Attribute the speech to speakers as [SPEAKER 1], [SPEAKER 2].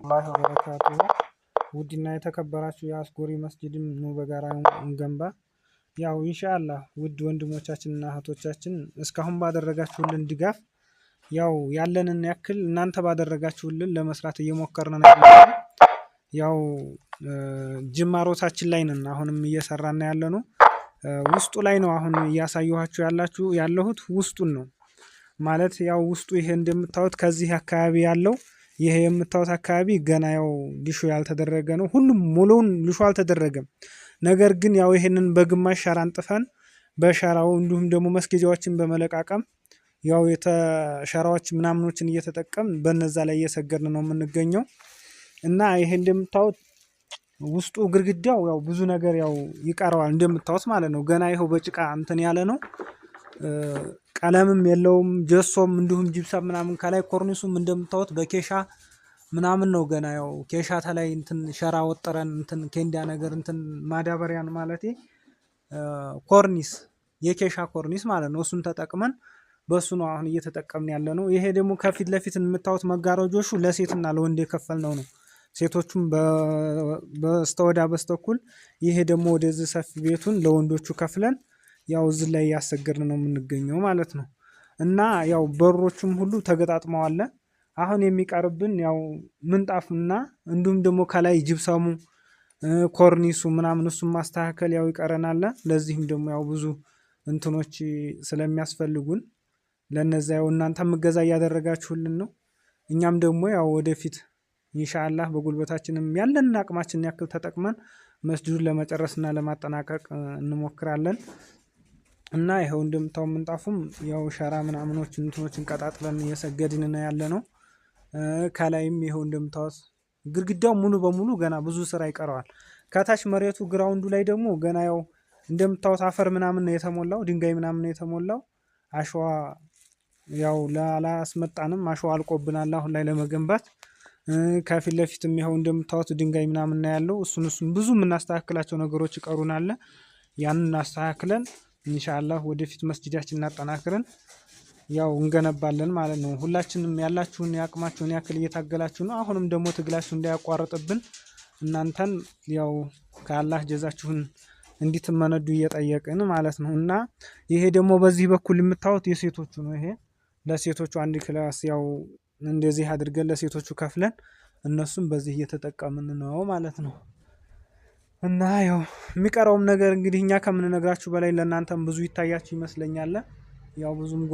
[SPEAKER 1] አላህ ወበረካቱ። ውድና የተከበራችሁ የአስጎሪ መስጂድን ኑ በጋራ እንገንባ። ያው ኢንሻአላህ ውድ ወንድሞቻችንና እህቶቻችን እስካሁን ባደረጋችሁልን ድጋፍ ያው ያለንን ያክል እናንተ ባደረጋችሁልን ለመስራት እየሞከርን ነው። ያው ጅማሮታችን ላይ ነን። አሁንም እየሰራን ያለነው ውስጡ ላይ ነው። አሁን እያሳየኋችሁ ያለሁት ውስጡን ነው ማለት ያው ውስጡ ይሄ እንደምታዩት ከዚህ አካባቢ ያለው ይሄ የምታዩት አካባቢ ገና ያው ሊሾ ያልተደረገ ነው። ሁሉም ሙሉውን ሊሾ አልተደረገም። ነገር ግን ያው ይሄንን በግማሽ ሸራ አንጥፈን በሸራው እንዲሁም ደግሞ መስገጃዎችን በመለቃቀም ያው የተሸራዎች ምናምኖችን እየተጠቀም በነዛ ላይ እየሰገድን ነው የምንገኘው እና ይሄ እንደምታዩት ውስጡ ግድግዳው ያው ብዙ ነገር ያው ይቀረዋል እንደምታዩት ማለት ነው። ገና ይሄው በጭቃ እንትን ያለ ነው። ቀለምም የለውም ጀሶም እንዲሁም ጂፕሰም ምናምን ከላይ ኮርኒሱም እንደምታዩት በኬሻ ምናምን ነው። ገና ያው ኬሻ ተላይ እንትን ሸራ ወጠረን እንትን ኬንዳ ነገር እንትን ማዳበሪያን ማለቴ ኮርኒስ የኬሻ ኮርኒስ ማለት ነው። እሱን ተጠቅመን በሱ ነው አሁን እየተጠቀምን ያለ ነው። ይሄ ደግሞ ከፊት ለፊት የምታዩት መጋረጆቹ ለሴትና ለወንድ የከፈልነው ነው። ሴቶቹም በስተወዳ በስተኩል ይሄ ደግሞ ወደዚህ ሰፊ ቤቱን ለወንዶቹ ከፍለን ያው እዚህ ላይ ያሰገርን ነው የምንገኘው ማለት ነው። እና ያው በሮቹም ሁሉ ተገጣጥመዋል። አሁን የሚቀርብን ያው ምንጣፍና እንዲሁም ደግሞ ከላይ ጅብሰሙ ኮርኒሱ ምናምን እሱን ማስተካከል ያው ይቀረናል። ለዚህም ደግሞ ያው ብዙ እንትኖች ስለሚያስፈልጉን ለነዛ ያው እናንተም እገዛ እያደረጋችሁልን ነው። እኛም ደግሞ ያው ወደፊት ኢንሻአላህ በጉልበታችንም ያለንን አቅማችንን ያክል ተጠቅመን መስጂዱን ለመጨረስና ለማጠናቀቅ እንሞክራለን። እና ይሄው እንደምታው ምንጣፉም ያው ሸራ ምናምኖች እንትኖችን ቀጣጥለን እየሰገድን ነው ያለነው። ከላይም ይሄው እንደምታውስ ግድግዳው ሙሉ በሙሉ ገና ብዙ ስራ ይቀረዋል። ከታች መሬቱ ግራውንዱ ላይ ደግሞ ገና ያው እንደምታውስ አፈር ምናምን ነው የተሞላው፣ ድንጋይ ምናምን ነው የተሞላው። አሸዋ ያው ላላስመጣንም አሸዋ አልቆብናል አሁን ላይ ለመገንባት። ከፊት ለፊትም ይሄው እንደምታውስ ድንጋይ ምናምን ነው ያለው። እሱን ብዙ የምናስተካክላቸው ነገሮች ይቀሩናል። ያንን አስተካክለን ኢንሻአላህ ወደፊት መስጂዳችንን እናጠናክረን ያው እንገነባለን ማለት ነው። ሁላችንም ያላችሁን ያቅማችሁን ያክል እየታገላችሁ ነው። አሁንም ደግሞ ትግላችሁ እንዳያቋርጥብን እናንተን ያው ከአላህ ጀዛችሁን እንድትመነዱ እየጠየቅን ማለት ነው። እና ይሄ ደግሞ በዚህ በኩል የምታዩት የሴቶቹ ነው። ይሄ ለሴቶቹ አንድ ክላስ ያው እንደዚህ አድርገን ለሴቶቹ ከፍለን እነሱም በዚህ እየተጠቀምን ነው ማለት ነው። እና ያው የሚቀረውም ነገር እንግዲህ እኛ ከምንነግራችሁ በላይ ለእናንተም ብዙ ይታያችሁ ይመስለኛል። ያው ብዙም